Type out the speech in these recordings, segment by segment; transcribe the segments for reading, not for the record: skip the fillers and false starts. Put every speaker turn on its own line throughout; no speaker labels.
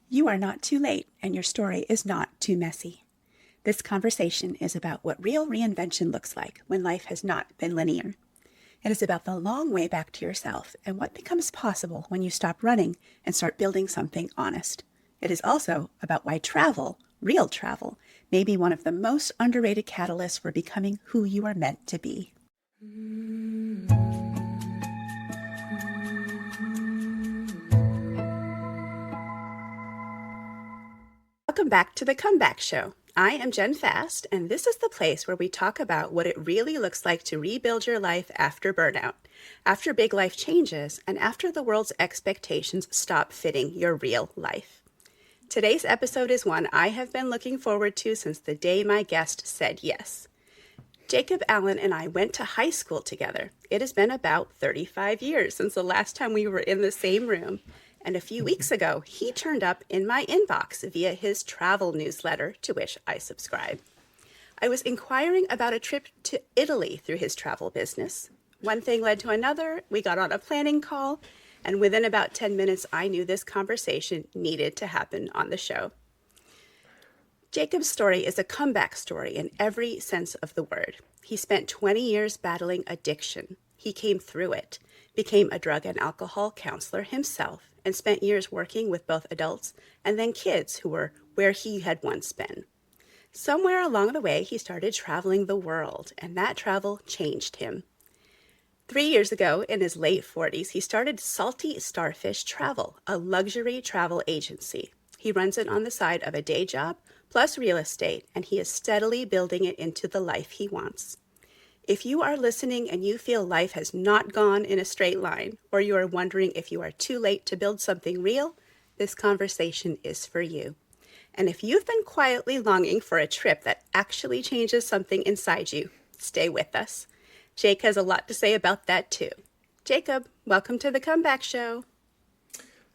You are not too late, and your story is not too messy. This conversation is about what real reinvention looks like when life has not been linear. It is about the long way back to yourself and what becomes possible when you stop running and start building something honest. It is also about why travel, real travel, may be one of the most underrated catalysts for becoming who you are meant to be. Welcome back to the Comeback Show. I am Jenn Fast, and this is the place where we talk about what it really looks like to rebuild your life after burnout, after big life changes, and after the world's expectations stop fitting your real life. Today's episode is one I have been looking forward to since the day my guest said yes. Jacob Allen and I went to high school together. It has been about 35 years since the last time we were in the same room. And a few weeks ago, he turned up in my inbox via his travel newsletter, to which I subscribe. I was inquiring about a trip to Italy through his travel business. One thing led to another, we got on a planning call, and within about 10 minutes, I knew this conversation needed to happen on the show. Jacob's story is a comeback story in every sense of the word. He spent 20 years battling addiction. He came through it, became a drug and alcohol counselor himself, and spent years working with both adults and then kids who were where he had once been. Somewhere along the way, he started traveling the world, and that travel changed him. 3 years ago, in his late 40s, he started Salty Starfish Travel, a luxury travel agency. He runs it on the side of a day job, plus real estate, and he is steadily building it into the life he wants. If you are listening and you feel life has not gone in a straight line, or you are wondering if you are too late to build something real, this conversation is for you. And if you've been quietly longing for a trip that actually changes something inside you, stay with us. Jake has a lot to say about that too. Jacob, welcome to the Comeback Show.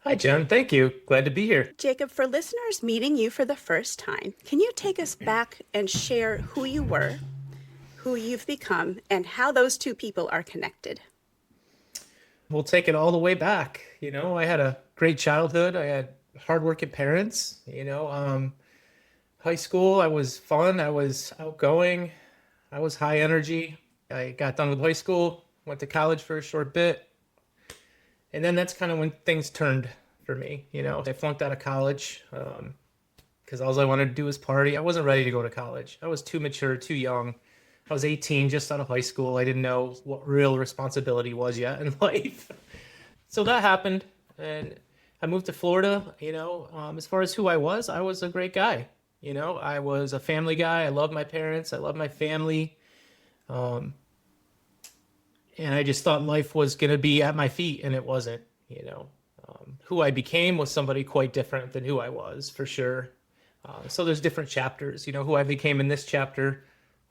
Hi, Jenn. Thank you. Glad to be here.
Jacob, for listeners meeting you for the first time, can you take us back and share who you were, who you've become, and how those two people are connected?
We'll take it all the way back. I had a great childhood. I had hardworking parents. High school, I was fun. I was outgoing. I was high energy. I got done with high school, went to college for a short bit. And then that's kind of when things turned for me. I flunked out of college because all I wanted to do was party. I wasn't ready to go to college. I was too mature, too young. I was 18, just out of high school. I didn't know what real responsibility was yet in life. So that happened, and I moved to Florida. As far as who I was a great guy. I was a family guy. I loved my parents. I loved my family. And I just thought life was going to be at my feet, and it wasn't. Who I became was somebody quite different than who I was, for sure. So there's different chapters. Who I became in this chapter.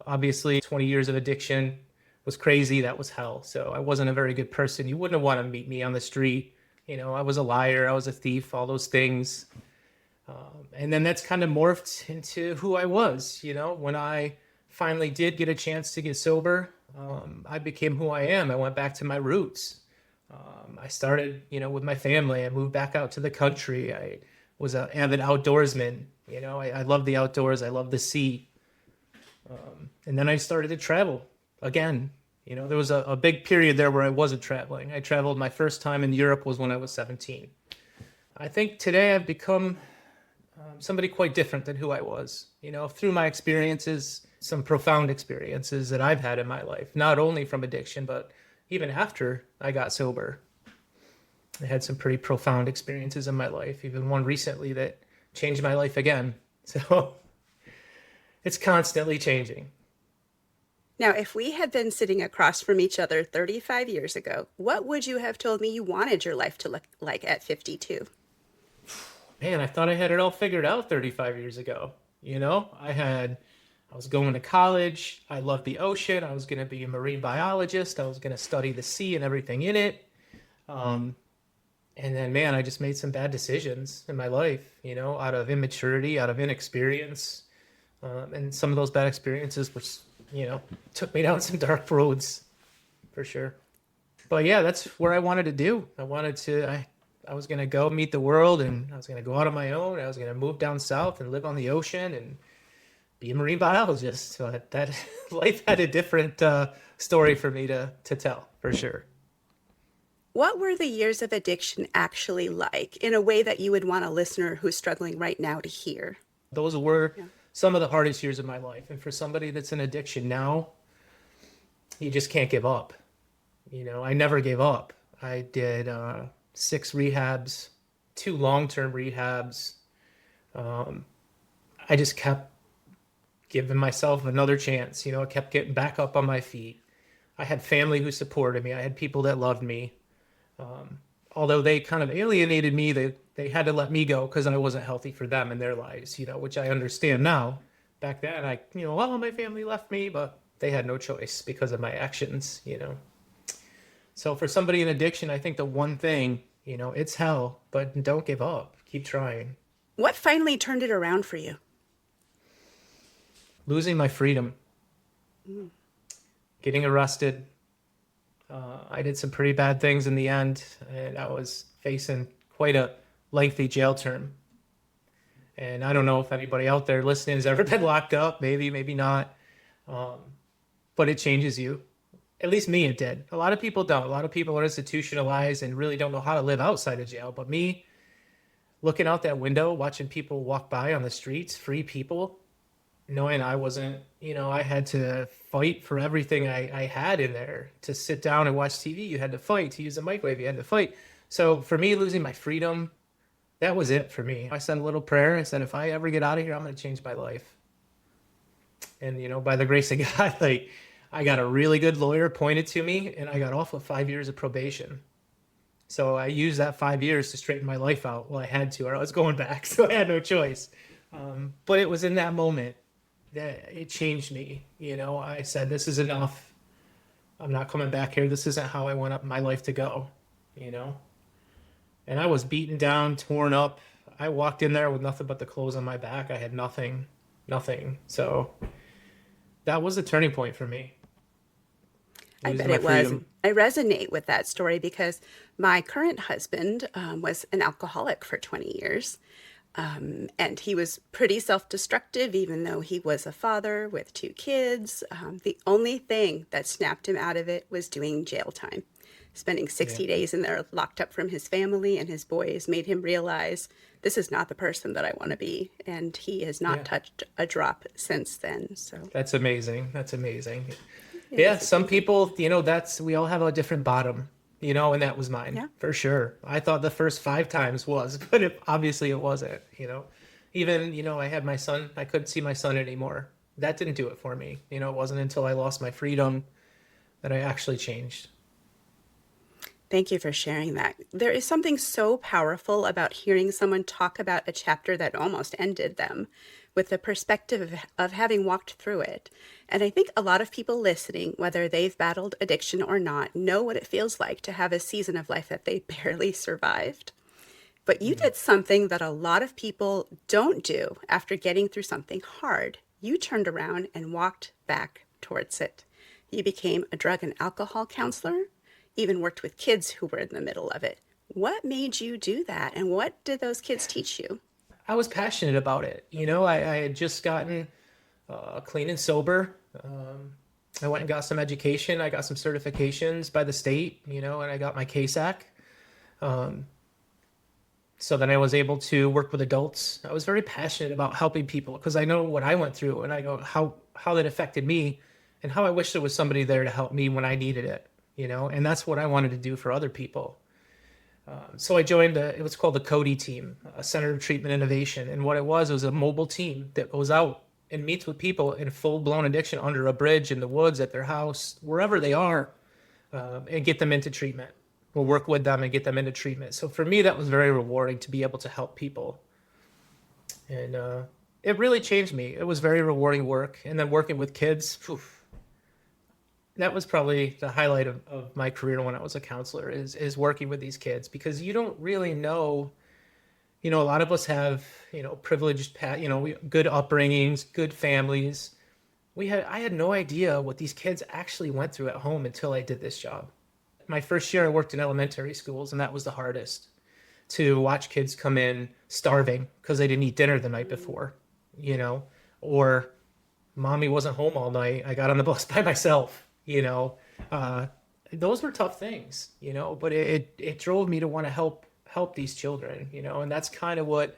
Obviously, 20 years of addiction was crazy. That was hell. So I wasn't a very good person. You wouldn't want to meet me on the street. I was a liar. I was a thief, all those things. And then that's kind of morphed into who I was. When I finally did get a chance to get sober, I became who I am. I went back to my roots. I started, with my family. I moved back out to the country. I was an avid outdoorsman. I love the outdoors. I love the sea. And then I started to travel again. There was a big period there where I wasn't traveling. I traveled, my first time in Europe was when I was 17. I think today I've become somebody quite different than who I was, through my experiences, some profound experiences that I've had in my life, not only from addiction, but even after I got sober. I had some pretty profound experiences in my life, even one recently that changed my life again. So it's constantly changing.
Now, if we had been sitting across from each other 35 years ago, what would you have told me you wanted your life to look like at 52?
Man, I thought I had it all figured out 35 years ago. I was going to college. I loved the ocean. I was going to be a marine biologist. I was going to study the sea and everything in it. And then, man, I just made some bad decisions in my life, out of immaturity, out of inexperience. And some of those bad experiences were, took me down some dark roads, for sure. But yeah, that's where I wanted to do. I I was going to go meet the world, and I was going to go out on my own. I was going to move down south and live on the ocean and be a marine biologist. So that life had a different story for me to tell, for sure.
What were the years of addiction actually like in a way that you would want a listener who's struggling right now to hear?
Those were
Yeah.
some of the hardest years of my life. And for somebody that's in addiction now, you just can't give up. I never gave up. I did 6 rehabs, 2 long-term rehabs. I just kept giving myself another chance. I kept getting back up on my feet. I had family who supported me. I had people that loved me. Although they kind of alienated me, they had to let me go because I wasn't healthy for them in their lives, which I understand now. Back then, well, my family left me, but they had no choice because of my actions. So for somebody in addiction, I think the one thing, it's hell, but don't give up. Keep trying.
What finally turned it around for you?
Losing my freedom, getting arrested. I did some pretty bad things in the end, and I was facing quite a lengthy jail term. And I don't know if anybody out there listening has ever been locked up, maybe, maybe not. But it changes you. At least me, it did. A lot of people don't. A lot of people are institutionalized and really don't know how to live outside of jail. But me, looking out that window, watching people walk by on the streets, free people, knowing I wasn't, I had to fight for everything I had in there. To sit down and watch TV, you had to fight. To use a microwave, you had to fight. So for me, losing my freedom, that was it for me. I said a little prayer. I said, if I ever get out of here, I'm going to change my life. And, by the grace of God, I got a really good lawyer appointed to me, and I got off with 5 years of probation. So I used that 5 years to straighten my life out. Well, I had to, or I was going back, so I had no choice. But it was in that moment that it changed me. I said, this is enough. I'm not coming back here. This isn't how I want my life to go, And I was beaten down, torn up. I walked in there with nothing but the clothes on my back. I had nothing. So that was a turning point for me.
I
Losing
bet
my
it was.
freedom.
I resonate with that story because my current husband was an alcoholic for 20 years. And he was pretty self-destructive, even though he was a father with 2 kids. The only thing that snapped him out of it was doing jail time. Spending 60
Yeah.
days in there locked up from his family and his boys made him realize this is not the person that I want to be. And he has not
Yeah.
touched a drop since then. So
That's amazing. That's amazing.
it
Yeah,
is.
some people, we all have a different bottom, and that was mine
Yeah.
for sure. I thought the first 5 times was, but obviously it wasn't, Even, I had my son, I couldn't see my son anymore. That didn't do it for me. It wasn't until I lost my freedom that I actually changed.
Thank you for sharing that. There is something so powerful about hearing someone talk about a chapter that almost ended them with the perspective of having walked through it. And I think a lot of people listening, whether they've battled addiction or not, know what it feels like to have a season of life that they barely survived. But you did something that a lot of people don't do after getting through something hard. You turned around and walked back towards it. You became a drug and alcohol counselor, even worked with kids who were in the middle of it. What made you do that? And what did those kids teach you?
I was passionate about it. I had just gotten clean and sober. I went and got some education. I got some certifications by the state, and I got my KSAC. So then I was able to work with adults. I was very passionate about helping people because I know what I went through, and I know how that affected me and how I wish there was somebody there to help me when I needed it, and that's what I wanted to do for other people. So I joined, it was called the CODI team, a Center of Treatment Innovation. And what it was a mobile team that goes out and meets with people in full-blown addiction under a bridge, in the woods, at their house, wherever they are, and get them into treatment. We'll work with them and get them into treatment. So for me, that was very rewarding to be able to help people. And it really changed me. It was very rewarding work. And then working with kids, that was probably the highlight of my career when I was a counselor is working with these kids, because you don't really know, a lot of us have, privileged, good upbringings, good families. I had no idea what these kids actually went through at home until I did this job. My first year I worked in elementary schools, and that was the hardest. to watch kids come in starving because they didn't eat dinner the night before, you know, or mommy wasn't home all night. I got on the bus by myself, you know. Uh, those were tough things, you know, but it drove me to want to help these children, you know, and that's kind of what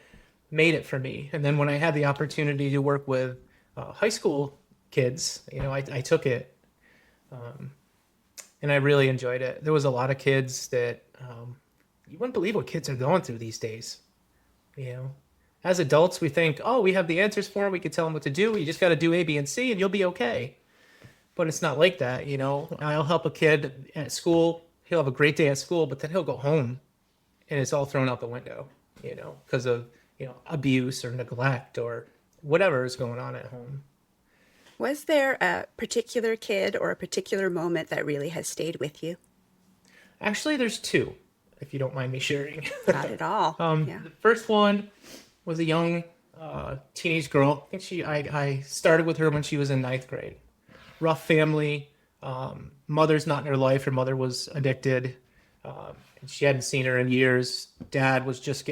made it for me. And then when I had the opportunity to work with high school kids, you know, I took it, and I really enjoyed it. There was a lot of kids that you wouldn't believe what kids are going through these days, you know. As adults, we think, oh, we have the answers for them. We can tell them what to do. You just got to do A, B, and C, and you'll be okay. But it's not like that, you know. I'll help a kid at school. He'll have a great day at school, but then he'll go home, and it's all thrown out the window, you know, because of, you know, abuse or neglect or whatever is going on at home.
Was there a particular kid or a particular moment that really has stayed with you?
Actually, there's two, if you don't mind me sharing.
Not at all. Yeah.
The first one was a young teenage girl. I think I started with her when she was in ninth grade. Rough family. Mother's not in her life. Her mother was addicted. And she hadn't seen her in years. Dad was just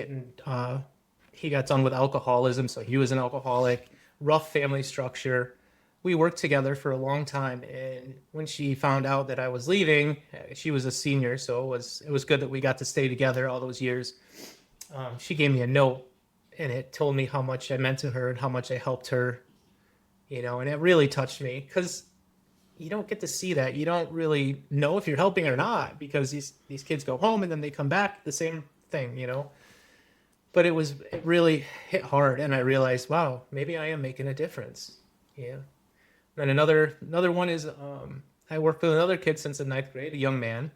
he got done with alcoholism, so he was an alcoholic. Rough family structure. We worked together for a long time, and when she found out that I was leaving, she was a senior, so it was good that we got to stay together all those years. She gave me a note, and it told me how much I meant to her and how much I helped her, you know, and it really touched me because you don't get to see that. You don't really know if you're helping or not because these kids go home and then they come back, the same thing, you know. But it really hit hard, and I realized, wow, maybe I am making a difference. Yeah. And another one is I worked with another kid since the ninth grade, a young man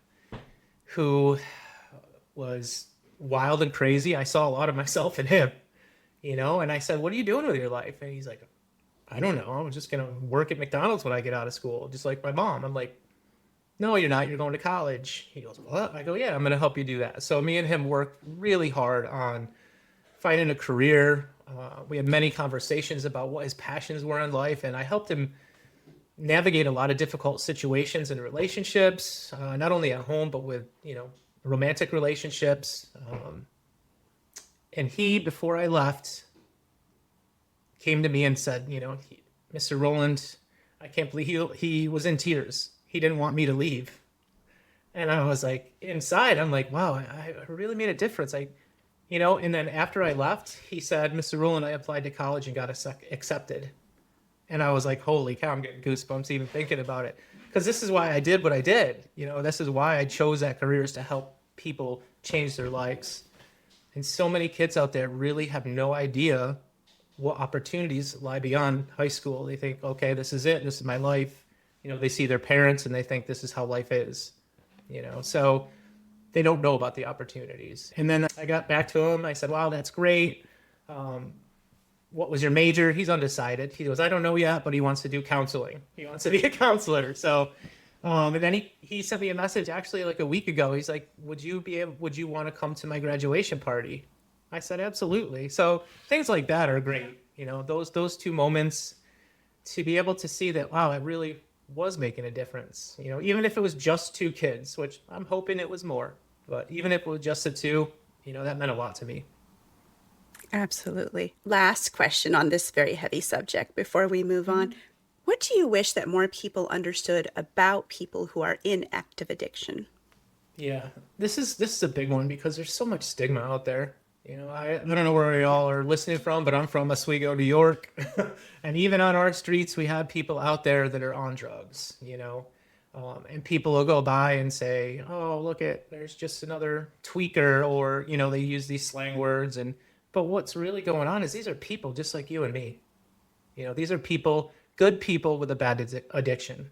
who was wild and crazy. I saw a lot of myself in him, you know, and I said, what are you doing with your life? And he's like, I don't know. I'm just going to work at McDonald's when I get out of school, just like my mom. I'm like, no, you're not. You're going to college. He goes, what? I go, yeah, I'm going to help you do that. So me and him worked really hard on finding a career. We had many conversations about what his passions were in life, and I helped him navigate a lot of difficult situations and relationships, not only at home, but with, you know, romantic relationships. And he, before I left, came to me and said, you know, Mr. Rowland, I can't believe he was in tears. He didn't want me to leave. And I was like, inside, I'm like, wow, I really made a difference. You know, and then after I left, he said, Mr. Rowland, I applied to college and got accepted. And I was like, holy cow, I'm getting goosebumps even thinking about it. Because this is why I did what I did. You know, this is why I chose that career, is to help people change their lives. And so many kids out there really have no idea what opportunities lie beyond high school. They think, okay, this is it. This is my life. You know, they see their parents and they think this is how life is. You know, so they don't know about the opportunities. And then I got back to him. I said, wow, that's great. What was your major? He's undecided. He goes, I don't know yet, but he wants to do counseling. He wants to be a counselor. So, and then he sent me a message actually like a week ago. He's like, would you want to come to my graduation party? I said, absolutely. So things like that are great. You know, those two moments, to be able to see that, wow, I really was making a difference. You know, even if it was just two kids, which I'm hoping it was more, but even if it was just the two, you know, that meant a lot to me.
Absolutely. Last question on this very heavy subject before we move on. What do you wish that more people understood about people who are in active addiction?
Yeah, this is a big one because there's so much stigma out there. You know, I don't know where y'all are listening from, but I'm from Oswego, New York. And even on our streets, we have people out there that are on drugs, you know. And people will go by and say, oh, there's just another tweaker, or, you know, they use these slang words. But what's really going on is these are people just like you and me. You know, these are people, good people with a bad addiction.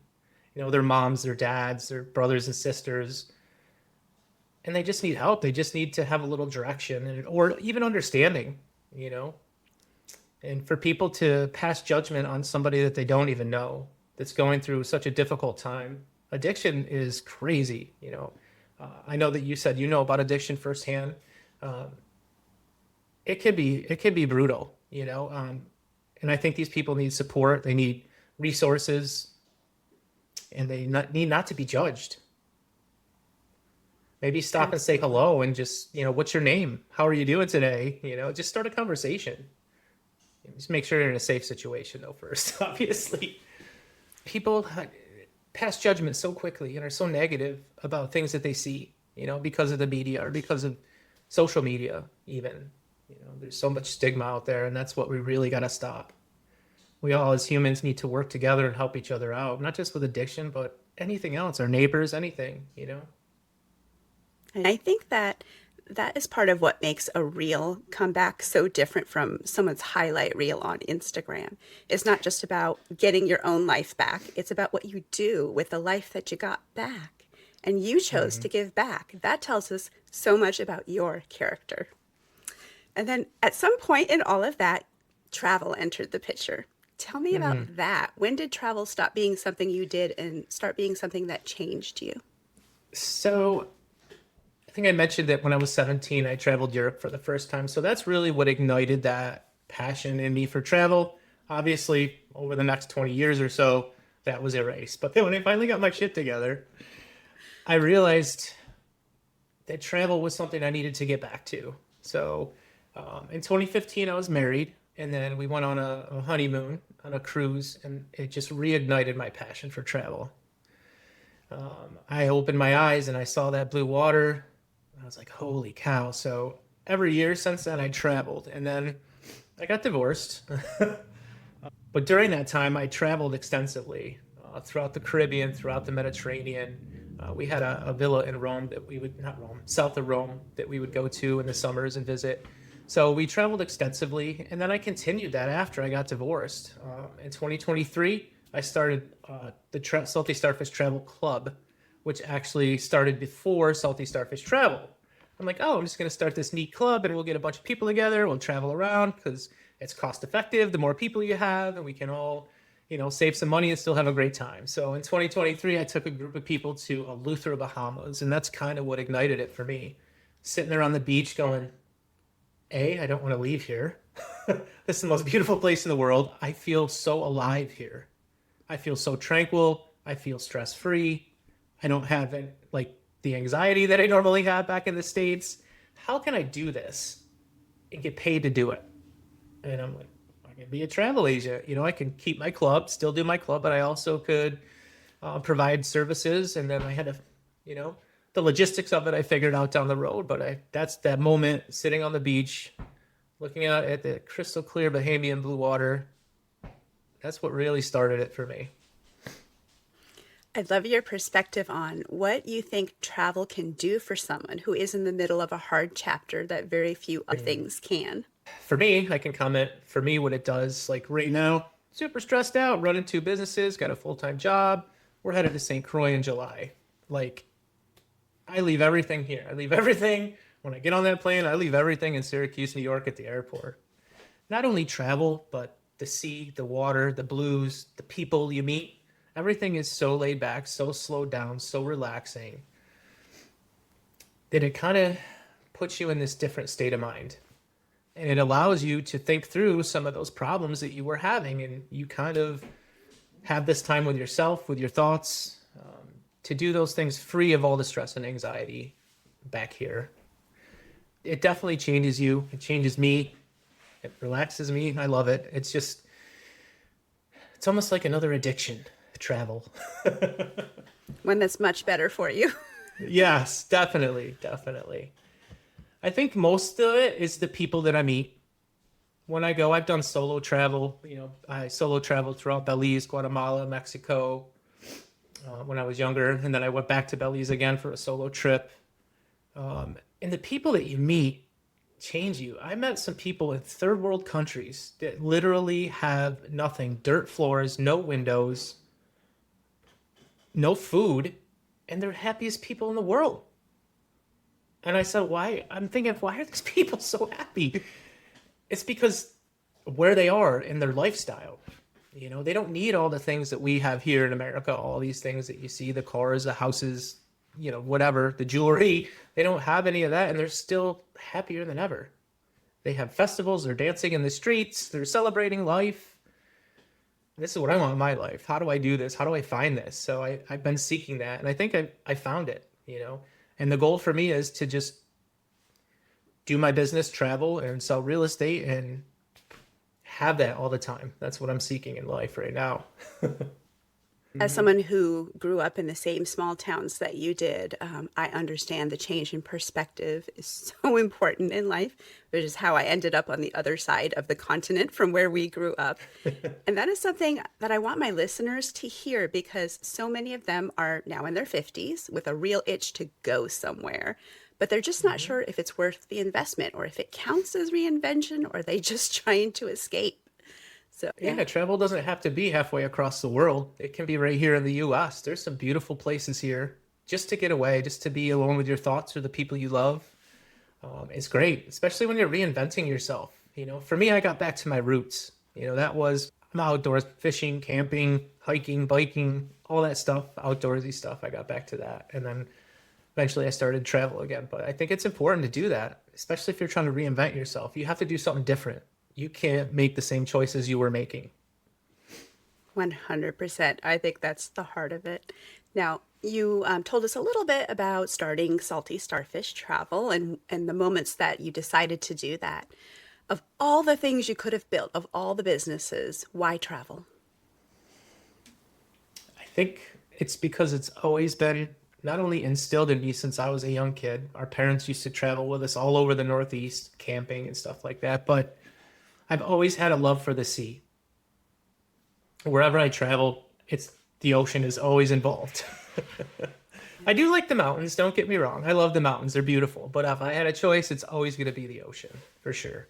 You know, their moms, their dads, their brothers and sisters. And they just need help. They just need to have a little direction or even understanding, you know. And for people to pass judgment on somebody that they don't even know, that's going through such a difficult time. Addiction is crazy, you know. I know that you said you know about addiction firsthand. It could be brutal, you know. And I think these people need support. They need resources, and they need not to be judged. Maybe stop and say
Absolutely.
hello and just, what's your name? How are you doing today? Just start a conversation. Just make sure you're in a safe situation though first, obviously. People pass judgment so quickly and are so negative about things that they see, because of the media or because of social media even. There's so much stigma out there, and that's what we really got to stop. We all as humans need to work together and help each other out, not just with addiction, but anything else, our neighbors, anything.
And I think that that is part of what makes a reel comeback so different from someone's highlight reel on Instagram. It's not just about getting your own life back, it's about what you do with the life that you got back. And you chose
Hmm.
to give back. That tells us so much about your character. And then at some point in all of that, travel entered the picture. Tell me
Hmm.
about that. When did travel stop being something you did and start being something that changed you?
So I think I mentioned that when I was 17, I traveled Europe for the first time. So that's really what ignited that passion in me for travel. Obviously, over the next 20 years or so, that was erased. But then when I finally got my shit together, I realized that travel was something I needed to get back to. So in 2015, I was married, and then we went on a honeymoon on a cruise, and it just reignited my passion for travel. I opened my eyes and I saw that blue water. I was like, holy cow. So every year since then, I traveled, and then I got divorced. But during that time, I traveled extensively throughout the Caribbean, throughout the Mediterranean. We had a villa in Rome that we would, not Rome, south of Rome, that we would go to in the summers and visit. So we traveled extensively. And then I continued that after I got divorced. In 2023, I started the Salty Starfish Travel Club, which actually started before Salty Starfish Travel. I'm like, oh, I'm just going to start this neat club and we'll get a bunch of people together. We'll travel around because it's cost effective. The more people you have, and we can all, save some money and still have a great time. So in 2023, I took a group of people to Eleuthera, Bahamas, and that's kind of what ignited it for me. Sitting there on the beach going, I don't want to leave here. This is the most beautiful place in the world. I feel so alive here. I feel so tranquil. I feel stress free. I don't have like the anxiety that I normally have back in the States. How can I do this and get paid to do it? And I'm like, I can be a travel agent. I can keep my club, still do my club, but I also could provide services. And then I had to, you know, the logistics of it, I figured out down the road. But that's that moment sitting on the beach, looking out at the crystal clear Bahamian blue water. That's what really started it for me.
I'd love your perspective on what you think travel can do for someone who is in the middle of a hard chapter that very few other things can.
For me, I can comment for me what it does. Like right now, super stressed out, running two businesses, got a full time job. We're headed to St. Croix in July. Like, I leave everything here. I leave everything when I get on that plane. I leave everything in Syracuse, New York at the airport. Not only travel, but the sea, the water, the blues, the people you meet. Everything is so laid back, so slowed down, so relaxing that it kind of puts you in this different state of mind. And it allows you to think through some of those problems that you were having. And you kind of have this time with yourself, with your thoughts, to do those things free of all the stress and anxiety back here. It definitely changes you. It changes me. It relaxes me. I love it. It's almost like another addiction, travel.
One that's much better for you.
Yes, definitely. Definitely. I think most of it is the people that I meet. When I go, I've done solo travel. I solo traveled throughout Belize, Guatemala, Mexico when I was younger. And then I went back to Belize again for a solo trip. And the people that you meet change you. I met some people in third world countries that literally have nothing, dirt floors, no windows, no food, and they're happiest people in the world. And I said, why? I'm thinking, why are these people so happy? It's because where they are in their lifestyle. They don't need all the things that we have here in America, all these things that you see, the cars, the houses, whatever, the jewelry. They don't have any of that, and they're still happier than ever. They have festivals, they're dancing in the streets, they're celebrating life. This is what I want in my life. How do I do this? How do I find this? So I've been seeking that, and I think I found it. And the goal for me is to just do my business, travel, and sell real estate and have that all the time. That's what I'm seeking in life right now.
As someone who grew up in the same small towns that you did, I understand the change in perspective is so important in life, which is how I ended up on the other side of the continent from where we grew up. And that is something that I want my listeners to hear because so many of them are now in their 50s with a real itch to go somewhere, but they're just not sure if it's worth the investment or if it counts as reinvention or they just trying to escape. So,
Yeah, travel doesn't have to be halfway across the world. It can be right here in the US. There's some beautiful places here just to get away, just to be alone with your thoughts or the people you love. It's great, especially when you're reinventing yourself. For me, I got back to my roots. I'm outdoors, fishing, camping, hiking, biking, all that stuff, outdoorsy stuff. I got back to that. And then eventually I started travel again. But I think it's important to do that, especially if you're trying to reinvent yourself. You have to do something different. You can't make the same choices you were making.
100%. I think that's the heart of it. Now, you told us a little bit about starting Salty Starfish Travel and the moments that you decided to do that. Of all the things you could have built, of all the businesses, why travel?
I think it's because it's always been not only instilled in me since I was a young kid. Our parents used to travel with us all over the Northeast, camping and stuff like that. But I've always had a love for the sea. Wherever I travel, the ocean is always involved. I do like the mountains, don't get me wrong. I love the mountains, they're beautiful. But if I had a choice, it's always going to be the ocean, for sure.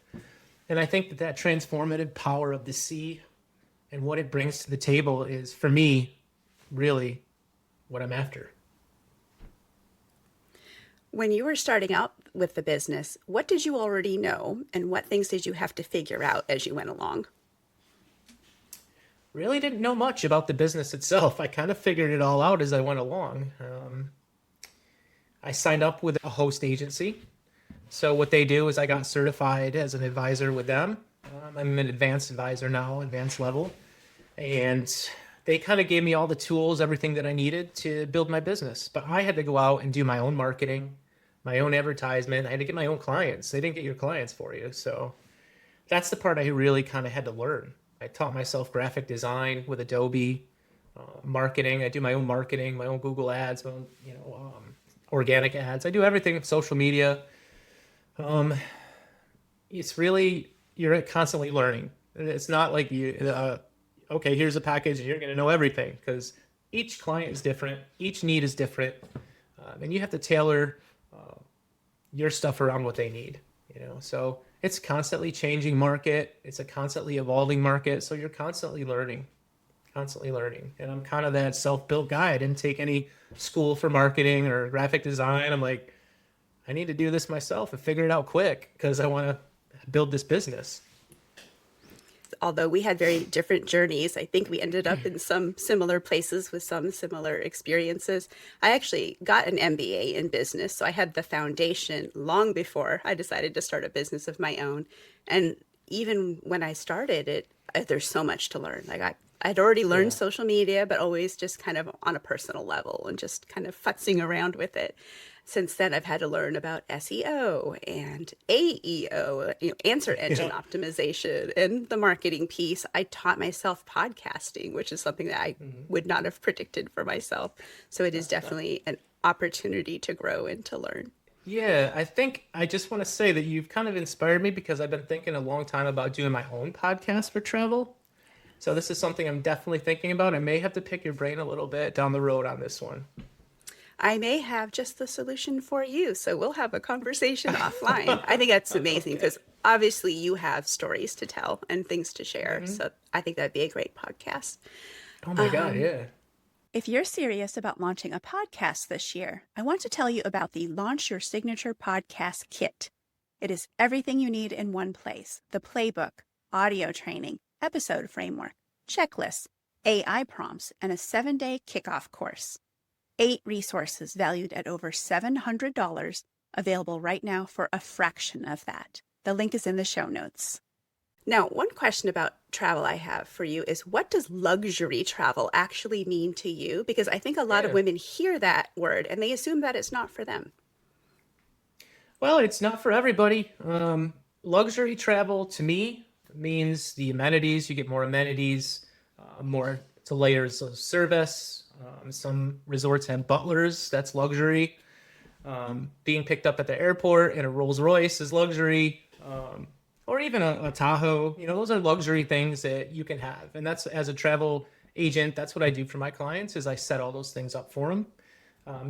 And I think that transformative power of the sea and what it brings to the table is, for me, really what I'm after.
When you were starting out with the business, what did you already know and what things did you have to figure out as you went along?
Really didn't know much about the business itself. I kind of figured it all out as I went along. I signed up with a host agency. So what they do is I got certified as an advisor with them. I'm an advanced advisor now, advanced level. And they kind of gave me all the tools, everything that I needed to build my business. But I had to go out and do my own marketing, my own advertisement. I had to get my own clients. They didn't get your clients for you. So that's the part I really kind of had to learn. I taught myself graphic design with Adobe, marketing. I do my own marketing, my own Google ads, my own, organic ads. I do everything, social media. It's really, you're constantly learning. It's not like okay, here's a package and you're going to know everything, because each client is different. Each need is different. And you have to tailor your stuff around what they need, so it's constantly changing market. It's a constantly evolving market. So you're constantly learning. And I'm kind of that self-built guy. I didn't take any school for marketing or graphic design. I'm like, I need to do this myself and figure it out quick because I want to build this business.
Although we had very different journeys, I think we ended up in some similar places with some similar experiences. I actually got an MBA in business, so I had the foundation long before I decided to start a business of my own. And even when I started it, there's so much to learn. I'd already learned social media, but always just kind of on a personal level and just kind of futzing around with it. Since then, I've had to learn about SEO and AEO, answer engine optimization, and the marketing piece. I taught myself podcasting, which is something that I would not have predicted for myself. So it is definitely an opportunity to grow and to learn.
Yeah, I think I just want to say that you've kind of inspired me because I've been thinking a long time about doing my own podcast for travel. So this is something I'm definitely thinking about. I may have to pick your brain a little bit down the road on this one.
I may have just the solution for you. So we'll have a conversation offline. I think that's amazing because obviously you have stories to tell and things to share. So I think that'd be a great podcast.
Oh my God, yeah.
If you're serious about launching a podcast this year, I want to tell you about the Launch Your Signature Podcast Kit. It is everything you need in one place: the playbook, audio training, episode framework, checklists, AI prompts, and a 7-day kickoff course. 8 resources valued at over $700, available right now for a fraction of that. The link is in the show notes. Now, one question about travel I have for you is what does luxury travel actually mean to you? Because I think a lot of
Yeah.
women hear that word and they assume that it's not for them.
Well, it's not for everybody. Luxury travel to me means the amenities. You get more amenities, more to layers of service. Some resorts have butlers. That's luxury. Being picked up at the airport in a Rolls Royce is luxury. Or even a Tahoe. Those are luxury things that you can have. And that's, as a travel agent, that's what I do for my clients is I set all those things up for them.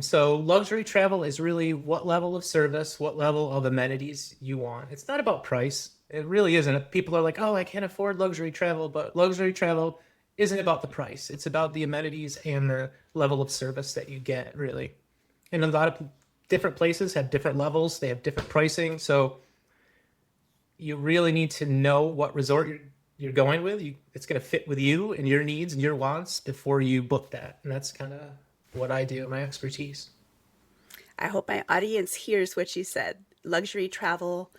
So luxury travel is really what level of service, what level of amenities you want. It's not about price. It really isn't. People are like, oh, I can't afford luxury travel, but luxury travel isn't about the price. It's about the amenities and the level of service that you get, really. And a lot of different places have different levels. They have different pricing. So you really need to know what resort you're going with. It's going to fit with you and your needs and your wants before you book that. And that's kind of what I do, my expertise.
I hope my audience hears what you said. Luxury travel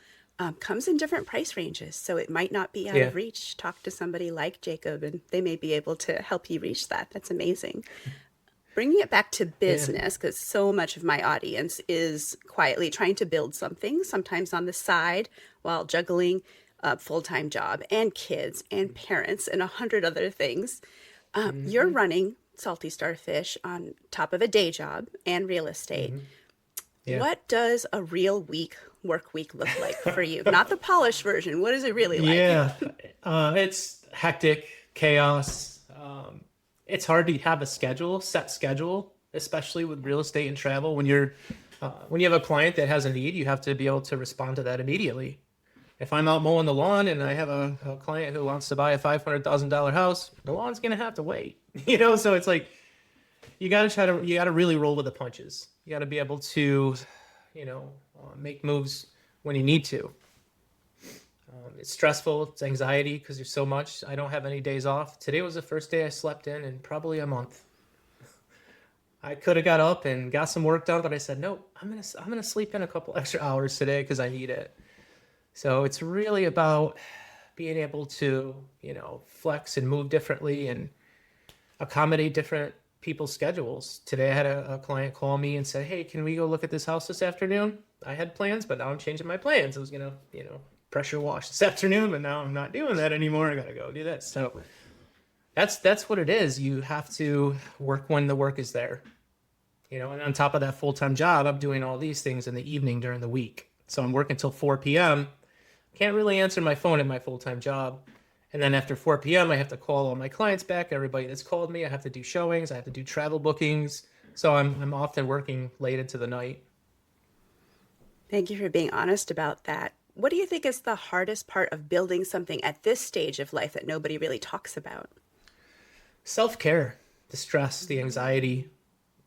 comes in different price ranges, so it might not be out
Yeah.
of reach. Talk to somebody like Jacob, and they may be able to help you reach that. That's amazing. Bringing it back to
Yeah.
business, because so much of my audience is quietly trying to build something, sometimes on the side while juggling a full-time job and kids and parents and 100 other things. You're
Hmm.
running Salty Starfish on top of a day job and real estate.
Hmm. Yeah.
What does a real work week look like for you? Not the polished version. What is it really like?
Yeah. It's hectic, chaos. It's hard to have a set schedule, especially with real estate and travel. When you have a client that has a need, you have to be able to respond to that immediately. If I'm out mowing the lawn and I have a client who wants to buy a $500,000 house, the lawn's gonna have to wait. So it's like you gotta really roll with the punches. You gotta be able to, make moves when you need to. It's stressful, it's anxiety because there's so much. I don't have any days off. Today was the first day I slept in probably a month. I could have got up and got some work done, but I said no. I'm gonna sleep in a couple extra hours today because I need it. So it's really about being able to, flex and move differently and accommodate different people's schedules. Today I had a client call me and say, hey, can we go look at this house this afternoon? I had plans, but now I'm changing my plans. I was gonna, pressure wash this afternoon, but now I'm not doing that anymore. I gotta go do this. So that's what it is. You have to work when the work is there. And on top of that full-time job, I'm doing all these things in the evening during the week. So I'm working till 4 p.m. Can't really answer my phone at my full-time job. And then after 4 p.m., I have to call all my clients back, everybody that's called me. I have to do showings. I have to do travel bookings. So I'm often working late into the night.
Thank you for being honest about that. What do you think is the hardest part of building something at this stage of life that nobody really talks about?
Self-care, the stress, the anxiety.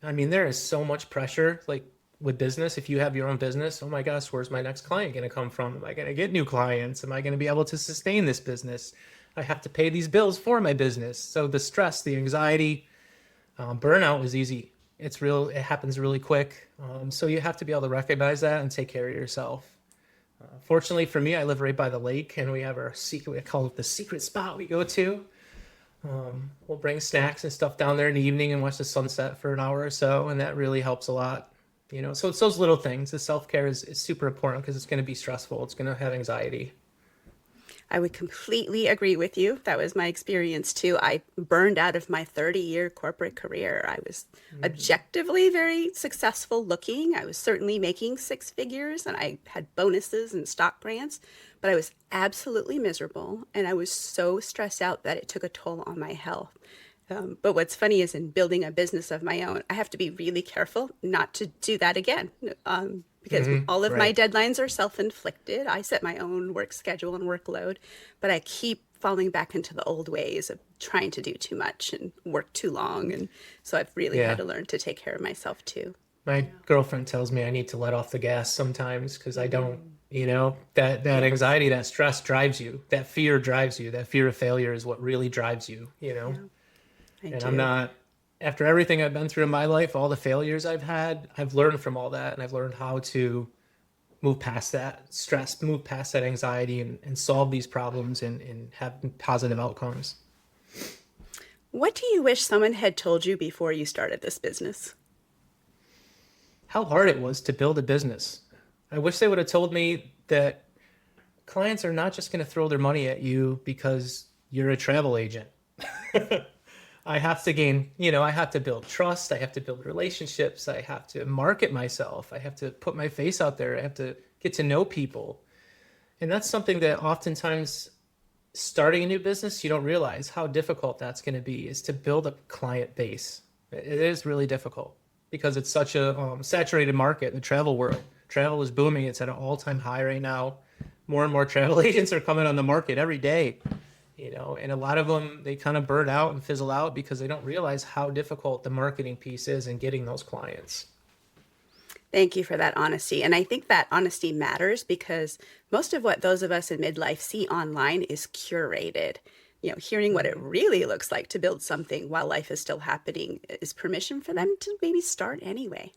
I mean, there is so much pressure, like with business. If you have your own business, oh my gosh, where's my next client going to come from? Am I going to get new clients? Am I going to be able to sustain this business? I have to pay these bills for my business. So the stress, the anxiety, burnout is easy. It's real. It happens really quick. So you have to be able to recognize that and take care of yourself. Fortunately for me, I live right by the lake, and we have our secret. We call it the secret spot we go to. We'll bring snacks and stuff down there in the evening and watch the sunset for an hour or so, and that really helps a lot. So it's those little things. The self-care is super important because it's going to be stressful. It's going to have anxiety.
I would completely agree with you. That was my experience too. I burned out of my 30-year corporate career. I was
Hmm.
objectively very successful looking. I was certainly making six figures and I had bonuses and stock grants, but I was absolutely miserable and I was so stressed out that it took a toll on my health. But what's funny is in building a business of my own, I have to be really careful not to do that again. Because
Hmm.
all of my
Right.
deadlines are self-inflicted. I set my own work schedule and workload, but I keep falling back into the old ways of trying to do too much and work too long. And so I've really had
Yeah.
to learn to take care of myself too.
My girlfriend tells me I need to let off the gas sometimes because I don't. That
Yes.
anxiety, that stress drives you. That fear drives you. That fear of failure is what really drives you.
Yeah, I
And I'm
do.
not. After everything I've been through in my life, all the failures I've had, I've learned from all that, and I've learned how to move past that stress, move past that anxiety, and solve these problems and have positive outcomes.
What do you wish someone had told you before you started this business?
How hard it was to build a business. I wish they would have told me that clients are not just going to throw their money at you because you're a travel agent. I have to gain, I have to build trust. I have to build relationships. I have to market myself. I have to put my face out there. I have to get to know people. And that's something that oftentimes starting a new business, you don't realize how difficult that's going to be, is to build a client base. It is really difficult because it's such a saturated market in the travel world. Travel is booming. It's at an all-time high right now. More and more travel agents are coming on the market every day, and a lot of them, they kind of burn out and fizzle out because they don't realize how difficult the marketing piece is in getting those clients.
Thank you for that honesty. And I think that honesty matters because most of what those of us in midlife see online is curated. Hearing what it really looks like to build something while life is still happening is permission for them to maybe start anyway.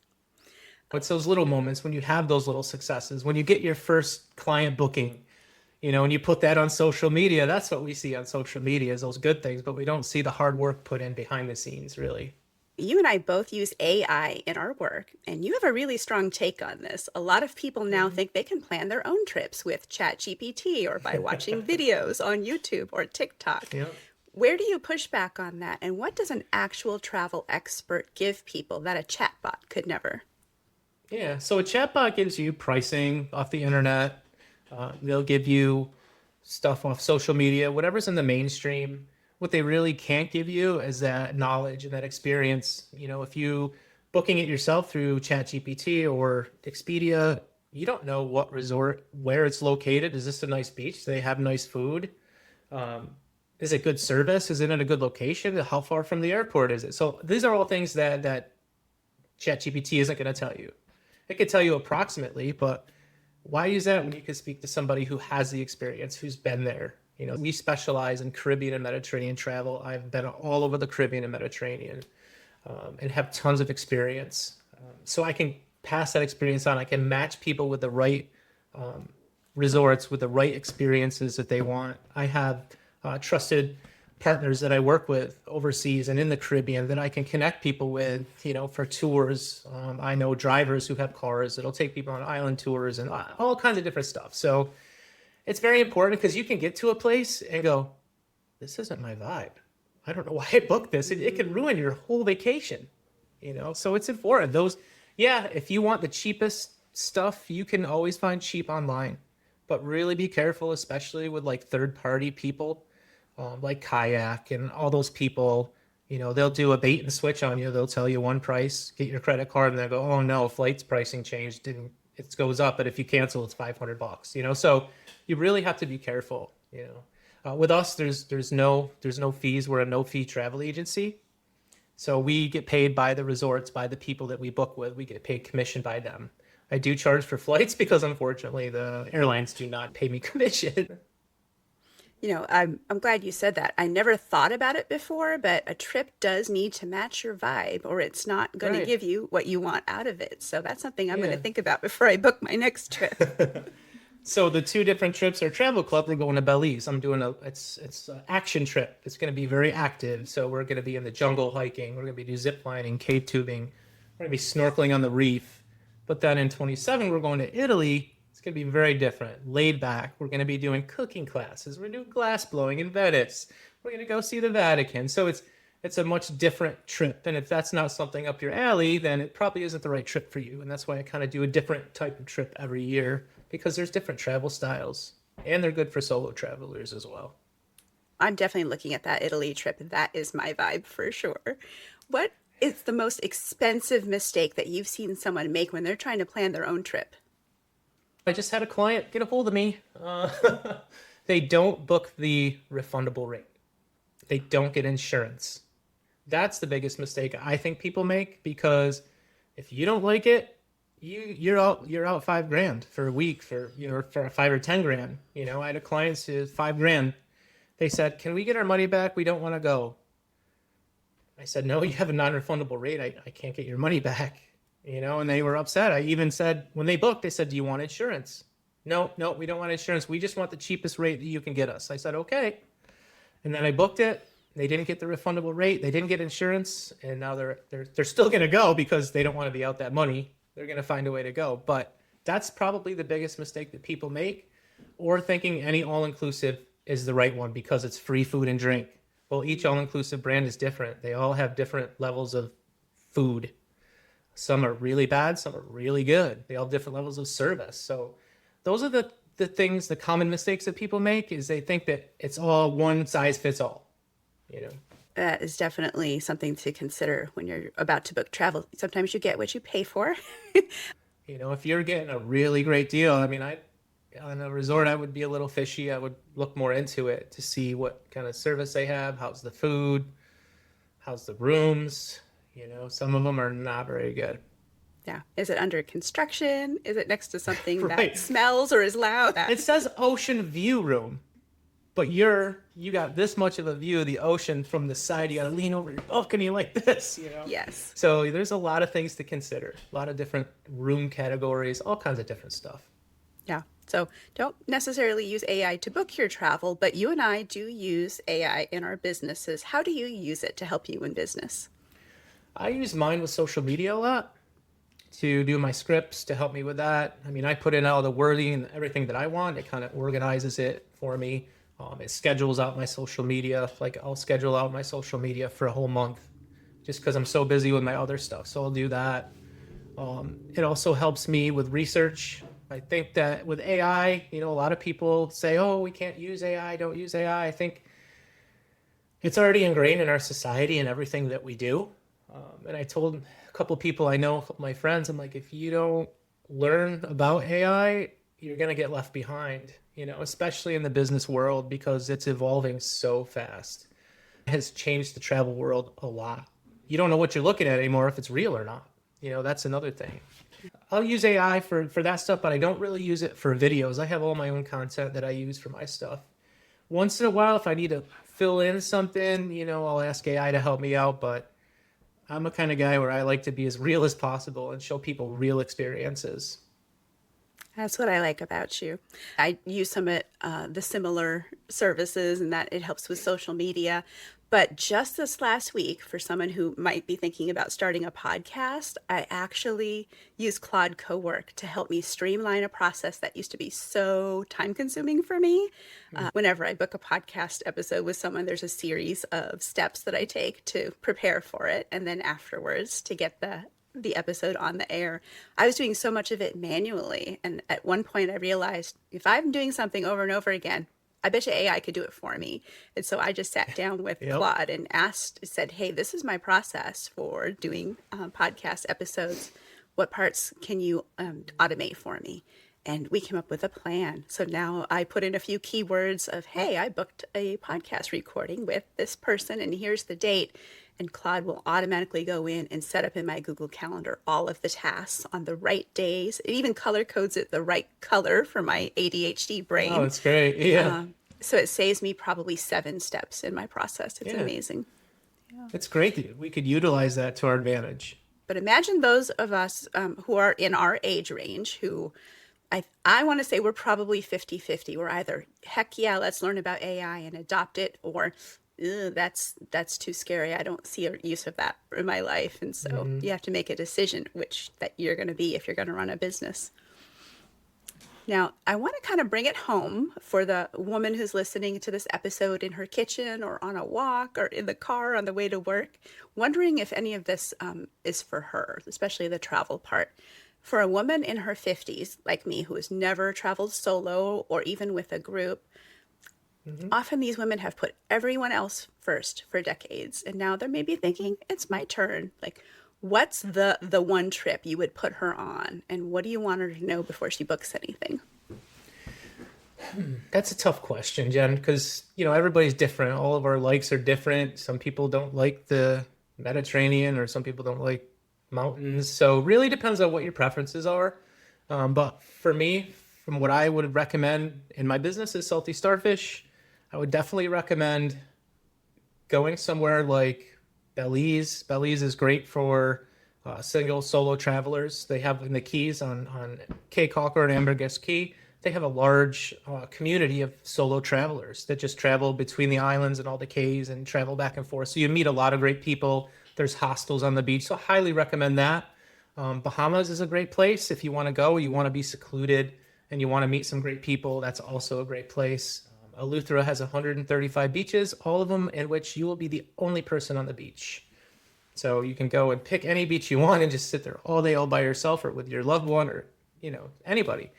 It's those little moments when you have those little successes, when you get your first client booking, and you put that on social media. That's what we see on social media, is those good things, but we don't see the hard work put in behind the scenes, really.
You and I both use AI in our work, and you have a really strong take on this. A lot of people now think they can plan their own trips with ChatGPT or by watching videos on YouTube or TikTok.
Yeah.
Where do you push back on that? And what does an actual travel expert give people that a chatbot could never?
Yeah, so a chatbot gives you pricing off the internet. They'll give you stuff off social media, whatever's in the mainstream. What they really can't give you is that knowledge and that experience. If you booking it yourself through ChatGPT or Expedia, you don't know what resort, where it's located. Is this a nice beach? Do they have nice food? Is it good service? Is it in a good location? How far from the airport is it? So these are all things that ChatGPT isn't going to tell you. It could tell you approximately, but why use that when you could speak to somebody who has the experience, who's been there? We specialize in Caribbean and Mediterranean travel. I've been all over the Caribbean and Mediterranean and have tons of experience. So I can pass that experience on. I can match people with the right resorts, with the right experiences that they want. I have trusted partners that I work with overseas and in the Caribbean that I can connect people with, for tours. I know drivers who have cars that'll take people on island tours and all kinds of different stuff. So it's very important because you can get to a place and go, this isn't my vibe. I don't know why I booked this. It can ruin your whole vacation, So it's important. If you want the cheapest stuff, you can always find cheap online, but really be careful, especially with like third-party people. Like Kayak and all those people, they'll do a bait and switch on you. They'll tell you one price, get your credit card, and they'll go, oh no, flight's pricing changed, and it goes up, but if you cancel, it's $500. So you really have to be careful. With us, there's no fees. We're a no-fee travel agency, so we get paid by the resorts, by the people that we book with. We get paid commission by them. I do charge for flights because unfortunately the airlines do not pay me commission.
I'm glad you said that. I never thought about it before, but a trip does need to match your vibe or it's not going to give you what you want out of it. So that's something I'm going to think about before I book my next trip.
So the two different trips are travel club. We're going to Belize. I'm doing it's an action trip. It's going to be very active. So we're going to be in the jungle hiking. We're going to be doing zip lining, cave tubing. We're going to be snorkeling on the reef. But then in 27, we're going to Italy. It's going to be very different, laid back. We're going to be doing cooking classes. We're doing glass blowing in Venice. We're going to go see the Vatican. So it's a much different trip. And if that's not something up your alley, then it probably isn't the right trip for you. And that's why I kind of do a different type of trip every year, because there's different travel styles and they're good for solo travelers as well.
I'm definitely looking at that Italy trip. That is my vibe for sure. What is the most expensive mistake that you've seen someone make when they're trying to plan their own trip?
I just had a client get a hold of me. They don't book the refundable rate. They don't get insurance. That's the biggest mistake I think people make, because if you don't like it, you're out $5,000 for a week for $5 or $10,000. I had a client who $5,000. They said, "Can we get our money back? We don't want to go." I said, "No, you have a non-refundable rate. I can't get your money back." And they were upset. I even said, when they booked, they said, do you want insurance? No, we don't want insurance. We just want the cheapest rate that you can get us. I said, okay. And then I booked it. They didn't get the refundable rate. They didn't get insurance. And now they're still going to go because they don't want to be out that money. They're going to find a way to go. But that's probably the biggest mistake that people make, or thinking any all-inclusive is the right one because it's free food and drink. Well, each all-inclusive brand is different. They all have different levels of food. Some are really bad, some are really good. They all have different levels of service. So those are the things, the common mistakes that people make, is they think that it's all one size fits all.
That is definitely something to consider when you're about to book travel. Sometimes you get what you pay for.
If you're getting a really great deal, I mean, on a resort, I would be a little fishy. I would look more into it to see what kind of service they have. How's the food? How's the rooms? Some of them are not very good.
Yeah. Is it under construction? Is it next to something
Right.
that smells or is loud?
It says ocean view room, but you got this much of a view of the ocean from the side. You got to lean over your balcony like this,
Yes.
So there's a lot of things to consider. A lot of different room categories, all kinds of different stuff.
Yeah. So don't necessarily use AI to book your travel, but you and I do use AI in our businesses. How do you use it to help you in business?
I use mine with social media a lot to do my scripts, to help me with that. I mean, I put in all the wording and everything that I want. It kind of organizes it for me. It schedules out my social media. Like, I'll schedule out my social media for a whole month just because I'm so busy with my other stuff. So I'll do that. It also helps me with research. I think that with AI, a lot of people say, oh, we can't use AI, don't use AI. I think it's already ingrained in our society and everything that we do. And I told a couple of people I know, a couple of my friends, I'm like, if you don't learn about AI, you're going to get left behind, especially in the business world, because it's evolving so fast. It has changed the travel world a lot. You don't know what you're looking at anymore, if it's real or not. That's another thing. I'll use AI for that stuff, but I don't really use it for videos. I have all my own content that I use for my stuff. Once in a while, if I need to fill in something, I'll ask AI to help me out, but I'm a kind of guy where I like to be as real as possible and show people real experiences.
That's what I like about you. I use some of the similar services and that it helps with social media. But just this last week, for someone who might be thinking about starting a podcast, I actually used Claude Cowork to help me streamline a process that used to be so time consuming for me. Whenever I book a podcast episode with someone, there's a series of steps that I take to prepare for it. And then afterwards to get the episode on the air. I was doing so much of it manually. And at one point I realized if I'm doing something over and over again, I bet you AI could do it for me. And so I just sat down with Claude and said, hey, this is my process for doing podcast episodes. What parts can you automate for me? And we came up with a plan. So now I put in a few keywords of, hey, I booked a podcast recording with this person and here's the date. And Claude will automatically go in and set up in my Google Calendar all of the tasks on the right days. It even color codes it the right color for my ADHD brain.
Oh, that's great. Yeah.
So it saves me probably 7 steps in my process. It's amazing.
Yeah. It's great that we could utilize that to our advantage.
But imagine those of us who are in our age range who I want to say we're probably 50-50. We're either, heck yeah, let's learn about AI and adopt it, or that's too scary. I don't see a use of that in my life. And so you have to make a decision which that you're going to be if you're going to run a business. Now, I want to kind of bring it home for the woman who's listening to this episode in her kitchen or on a walk or in the car on the way to work, wondering if any of this is for her, especially the travel part. For a woman in her 50s, like me, who has never traveled solo or even with a group, often these women have put everyone else first for decades. And now they're maybe thinking, it's my turn. Like, what's the one trip you would put her on? And what do you want her to know before she books anything?
That's a tough question, Jen, because, everybody's different. All of our likes are different. Some people don't like the Mediterranean, or some people don't like mountains. So it really depends on what your preferences are. But for me, from what I would recommend in my business is Salty Starfish, I would definitely recommend going somewhere like Belize. Belize is great for single solo travelers. They have in the Keys on Caye Caulker and Ambergris Key. They have a large community of solo travelers that just travel between the islands and all the cays and travel back and forth. So you meet a lot of great people. There's hostels on the beach, so I highly recommend that. Bahamas is a great place if you want to go. You want to be secluded and you want to meet some great people. That's also a great place. Eleuthera has 135 beaches, all of them in which you will be the only person on the beach. So you can go and pick any beach you want and just sit there all day all by yourself or with your loved one or anybody.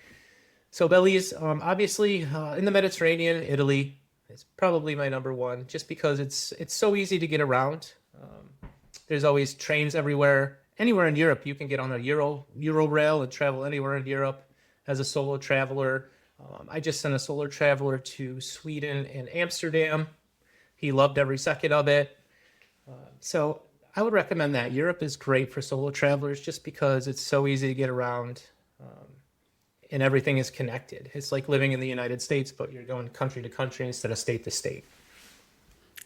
So Belize, obviously, in the Mediterranean, Italy is probably my number one, just because it's so easy to get around. There's always trains everywhere. Anywhere in Europe, you can get on a Euro rail and travel anywhere in Europe as a solo traveler. I just sent a solo traveler to Sweden and Amsterdam. He loved every second of it. So I would recommend that. Europe is great for solo travelers just because it's so easy to get around. And everything is connected. It's like living in the United States, but you're going country to country instead of state to state.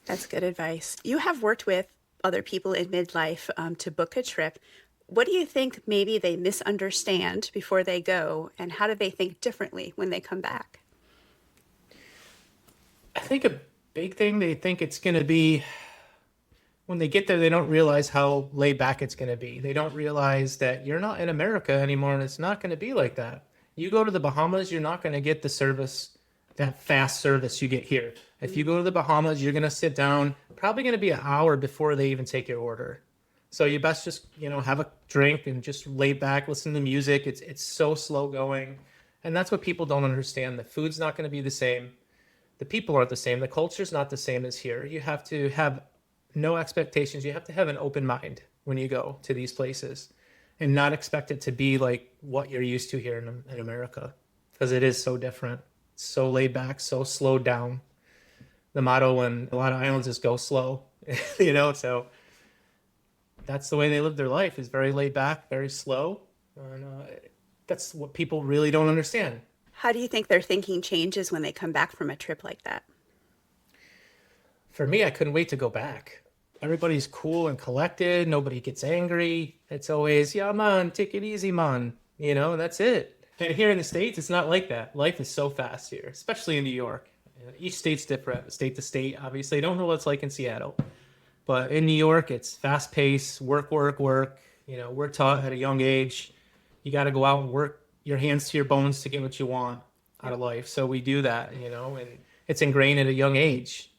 That's good advice. You have worked with other people in midlife to book a trip. What do you think maybe they misunderstand before they go, and how do they think differently when they come back?
I think a big thing, they think it's going to be, when they get there, they don't realize how laid back it's going to be. They don't realize that you're not in America anymore, and it's not going to be like that. You go to the Bahamas, you're not going to get the service, that fast service you get here. If you go to the Bahamas, you're going to sit down, probably going to be an hour before they even take your order. So you best just, have a drink and just lay back, listen to music. It's so slow going. And that's what people don't understand. The food's not going to be the same. The people aren't the same. The culture's not the same as here. You have to have no expectations. You have to have an open mind when you go to these places, and not expect it to be like what you're used to here in America, because it is so different, so laid back, so slowed down. The motto in a lot of islands is go slow, so that's the way they live their life, is very laid back, very slow. And that's what people really don't understand.
How do you think their thinking changes when they come back from a trip like that?
For me, I couldn't wait to go back. Everybody's cool and collected. Nobody gets angry. It's always, yeah, man, take it easy, man. That's it. And here in the States, it's not like that. Life is so fast here, especially in New York. Each state's different, state to state. Obviously, I don't know what it's like in Seattle. But in New York, it's fast paced, work, work, work. We're taught at a young age, you got to go out and work your hands to your bones to get what you want out of life. So we do that, and it's ingrained at a young age.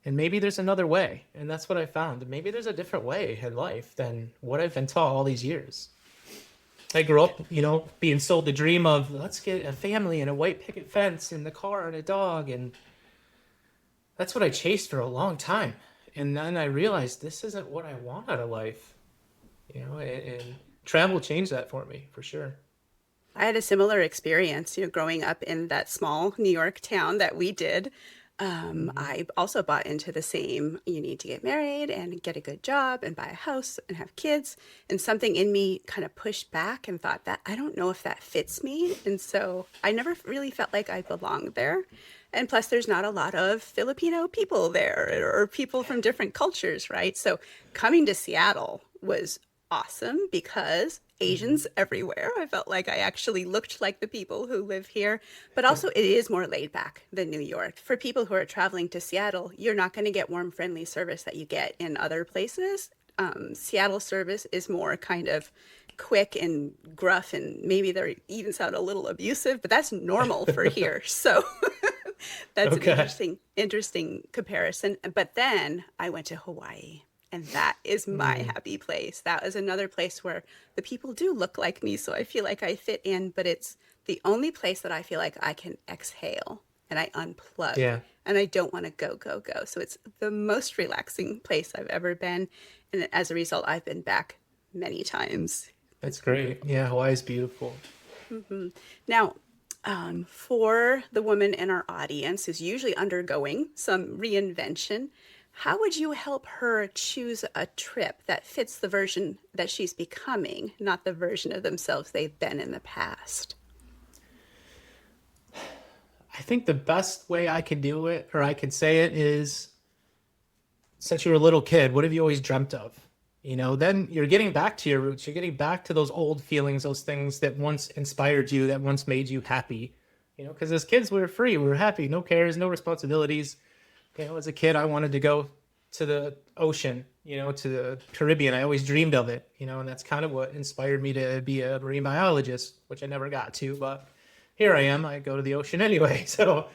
And maybe there's another way. And that's what I found. Maybe there's a different way in life than what I've been taught all these years. I grew up, being sold the dream of, let's get a family and a white picket fence and the car and a dog. And that's what I chased for a long time. And then I realized this isn't what I want out of life. And travel changed that for me, for sure.
I had a similar experience, growing up in that small New York town that we did. I also bought into the same, you need to get married and get a good job and buy a house and have kids. And something in me kind of pushed back and thought that I don't know if that fits me. And so I never really felt like I belonged there. And plus, there's not a lot of Filipino people there or people from different cultures, right? So coming to Seattle was awesome because Asians everywhere. I felt like I actually looked like the people who live here, but also it is more laid back than New York. For people who are traveling to Seattle, you're not going to get warm, friendly service that you get in other places. Seattle service is more kind of quick and gruff, and maybe they even sound a little abusive, but that's normal for here. So that's
Okay.
an interesting comparison. But then I went to Hawaii. And that is my happy place. That is another place where the people do look like me. So I feel like I fit in, but it's the only place that I feel like I can exhale and I unplug.
Yeah.
And I don't want to go, go, go. So it's the most relaxing place I've ever been. And as a result, I've been back many times.
That's great. Yeah, Hawaii's beautiful.
Now, for the woman in our audience who's usually undergoing some reinvention, how would you help her choose a trip that fits the version that she's becoming, not the version of themselves they've been in the past?
I think the best way I could do it, or I could say it, is, since you were a little kid, what have you always dreamt of? then you're getting back to your roots. You're getting back to those old feelings, those things that once inspired you, that once made you happy. Because as kids, we were free, we were happy, no cares, no responsibilities. As a kid, I wanted to go to the ocean, to the Caribbean. I always dreamed of it, and that's kind of what inspired me to be a marine biologist, which I never got to, but here I am. I go to the ocean anyway. So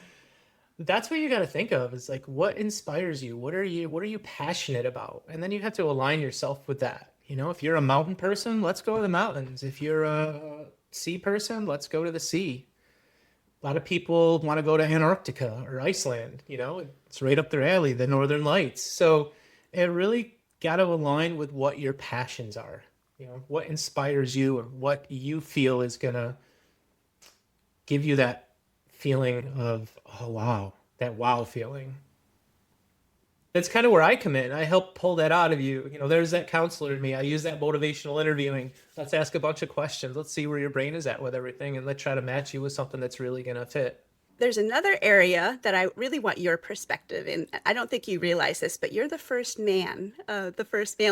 that's what you got to think of, is like, what inspires you? What are you passionate about? And then you have to align yourself with that. If you're a mountain person, let's go to the mountains. If you're a sea person, let's go to the sea. A lot of people want to go to Antarctica or Iceland. It's right up their alley, the Northern Lights. So it really got to align with what your passions are. What inspires you, or what you feel is going to give you that feeling of, oh, wow, that wow feeling. That's kind of where I come in. I help pull that out of you. There's that counselor in me. I use that motivational interviewing. Let's ask a bunch of questions. Let's see where your brain is at with everything, and let's try to match you with something that's really going to fit.
There's another area that I really want your perspective in. I don't think you realize this, but you're the first male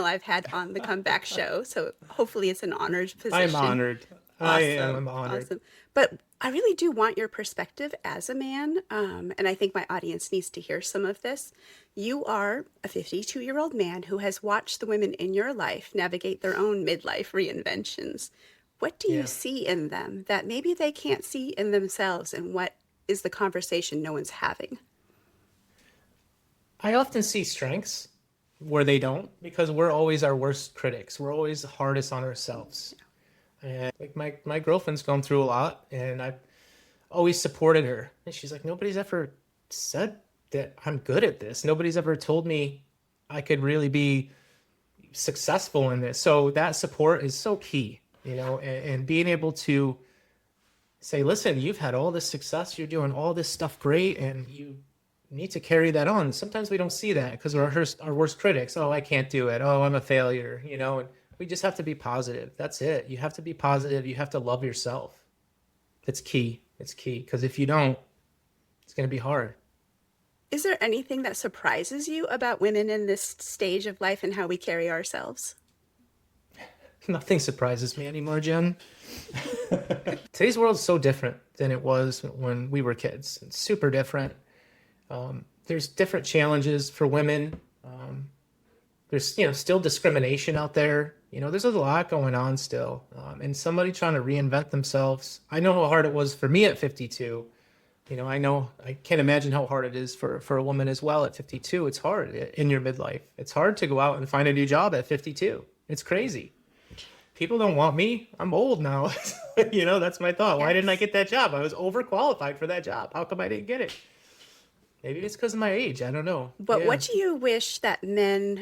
I've had on the Comeback Show. So hopefully it's an honored position.
I'm honored. I
Awesome.
am honored.
Awesome. But I really do want your perspective as a man. And I think my audience needs to hear some of this. You are a 52-year-old man who has watched the women in your life navigate their own midlife reinventions. What do you
Yeah.
see in them that maybe they can't see in themselves? And what is the conversation no one's having?
I often see strengths where they don't, because we're always our worst critics. We're always the hardest on ourselves. And like my girlfriend's gone through a lot, and I've always supported her. And she's like, nobody's ever said that I'm good at this. Nobody's ever told me I could really be successful in this. So that support is so key, and being able to say, listen, you've had all this success, you're doing all this stuff great, and you need to carry that on. Sometimes we don't see that because we're our worst critics. Oh, I can't do it. Oh, I'm a failure, and we just have to be positive. That's it. You have to be positive. You have to love yourself. It's key. It's key, because if you don't, it's going to be hard.
Is there anything that surprises you about women in this stage of life and how we carry ourselves?
Nothing surprises me anymore, Jen. Today's world is so different than it was when we were kids. It's super different. There's different challenges for women. There's still discrimination out there. There's a lot going on still. And somebody trying to reinvent themselves. I know how hard it was for me at 52. I can't imagine how hard it is for a woman as well at 52. It's hard in your midlife. It's hard to go out and find a new job at 52. It's crazy. People don't want me. I'm old now. That's my thought. Why didn't I get that job? I was overqualified for that job. How come I didn't get it? Maybe it's because of my age. I don't know.
But
Yeah.
what do you wish that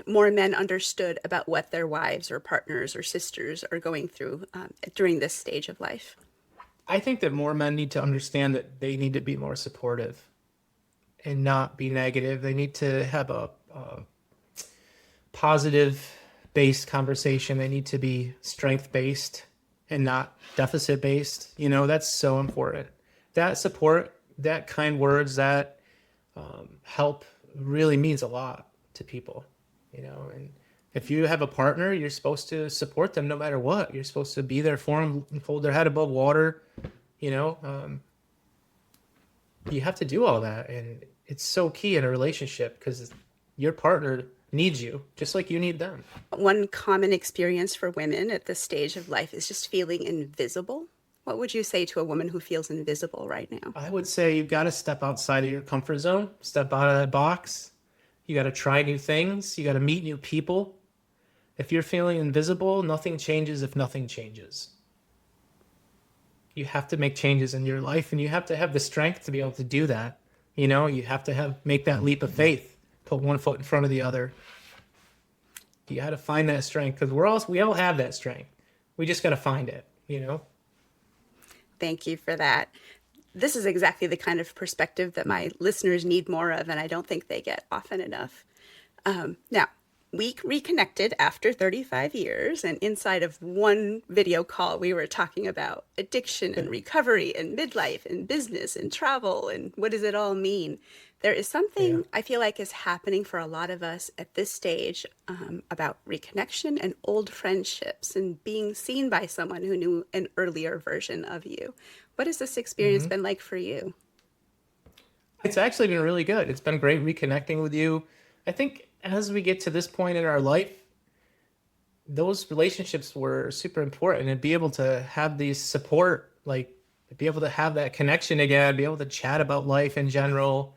more men understood about what their wives or partners or sisters are going through during this stage of life?
I think that more men need to understand that they need to be more supportive and not be negative. They need to have a positive based conversation. They need to be strength based and not deficit based. That's so important. That support, that kind words, that help really means a lot to people, and if you have a partner, you're supposed to support them no matter what. You're supposed to be there for them, hold their head above water, you have to do all that. And it's so key in a relationship, because your partner needs you just like you need them.
One common experience for women at this stage of life is just feeling invisible. What would you say to a woman who feels invisible right now?
I would say you've got to step outside of your comfort zone, step out of that box. You got to try new things. You got to meet new people. If you're feeling invisible, nothing changes if nothing changes. You have to make changes in your life, and you have to have the strength to be able to do that. You have to make that leap of faith, put one foot in front of the other. You got to find that strength, because we all have that strength. We just got to find it,
Thank you for that. This is exactly the kind of perspective that my listeners need more of, and I don't think they get often enough. Now, we reconnected after 35 years, and inside of one video call, we were talking about addiction and recovery and midlife and business and travel and what does it all mean. There is
Yeah.
something I feel like is happening for a lot of us at this stage about reconnection and old friendships and being seen by someone who knew an earlier version of you. What has this experience
hmm
been like for you?
It's actually been really good. It's been great reconnecting with you. I think as we get to this point in our life, those relationships were super important, and be able to have these support, like be able to have that connection again, be able to chat about life in general.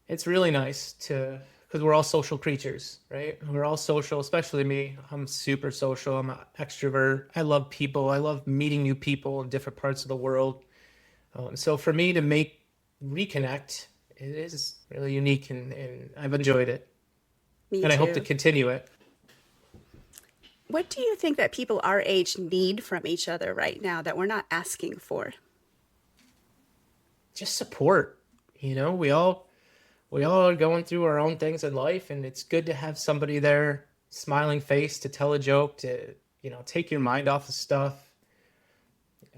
It's really nice to, because we're all social creatures, right? We're all social, especially me. I'm super social. I'm an extrovert. I love people. I love meeting new people in different parts of the world. So for me to make reconnect, it is really unique, and I've enjoyed it,
Me
and I hope to
too.
continue it.
What do you think that people our age need from each other right now that we're not asking for?
Just support. We all are going through our own things in life, and it's good to have somebody there, smiling face, to tell a joke, to take your mind off of stuff,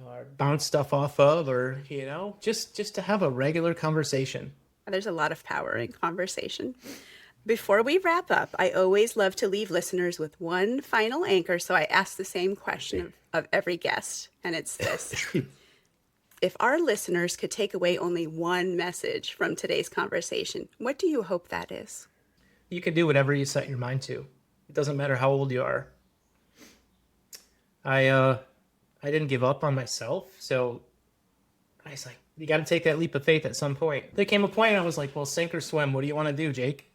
or bounce stuff off of, or just to have a regular conversation.
There's a lot of power in conversation. Before we wrap up, I always love to leave listeners with one final anchor, so I ask the same question of every guest, and it's this. If our listeners could take away only one message from today's conversation, what do you hope that is?
You can do whatever you set your mind to. It doesn't matter how old you are. I didn't give up on myself, so I was like, you got to take that leap of faith at some point. There came a point I was like, well, sink or swim. What do you want to do, Jake?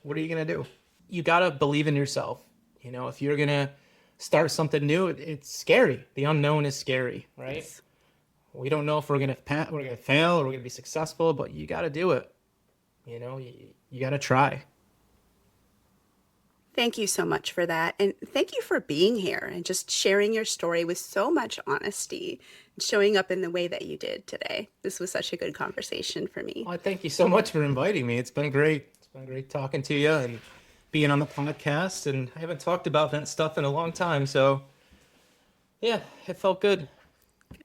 What are you gonna do? You gotta believe in yourself. If you're gonna start something new, it's scary. The unknown is scary, right?
Yes.
We don't know if we're gonna fail or we're gonna be successful, but you gotta do it. You gotta try.
Thank you so much for that. And thank you for being here and just sharing your story with so much honesty and showing up in the way that you did today. This was such a good conversation for me.
Well, I thank you so much for inviting me. It's been great. It's been great talking to you and being on the podcast. And I haven't talked about that stuff in a long time, so yeah, it felt good.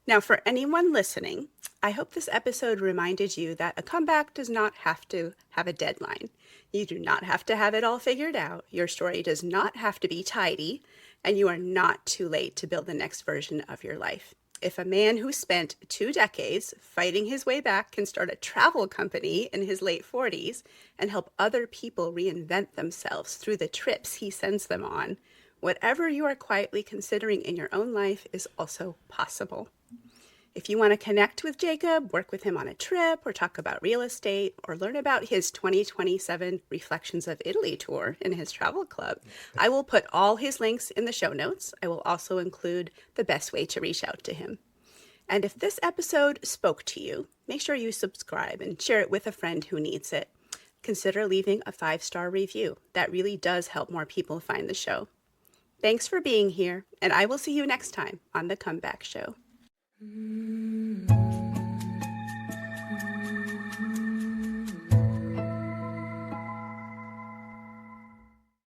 Now, for anyone listening, I hope this episode reminded you that a comeback does not have to have a deadline. You do not have to have it all figured out. Your story does not have to be tidy, and you are not too late to build the next version of your life. If a man who spent 2 decades fighting his way back can start a travel company in his late 40s and help other people reinvent themselves through the trips he sends them on, whatever you are quietly considering in your own life is also possible. If you want to connect with Jacob, work with him on a trip, or talk about real estate, or learn about his 2027 Reflections of Italy tour in his travel club, I will put all his links in the show notes. I will also include the best way to reach out to him. And if this episode spoke to you, make sure you subscribe and share it with a friend who needs it. Consider leaving a 5-star review. That really does help more people find the show. Thanks for being here, and I will see you next time on The Comeback Show.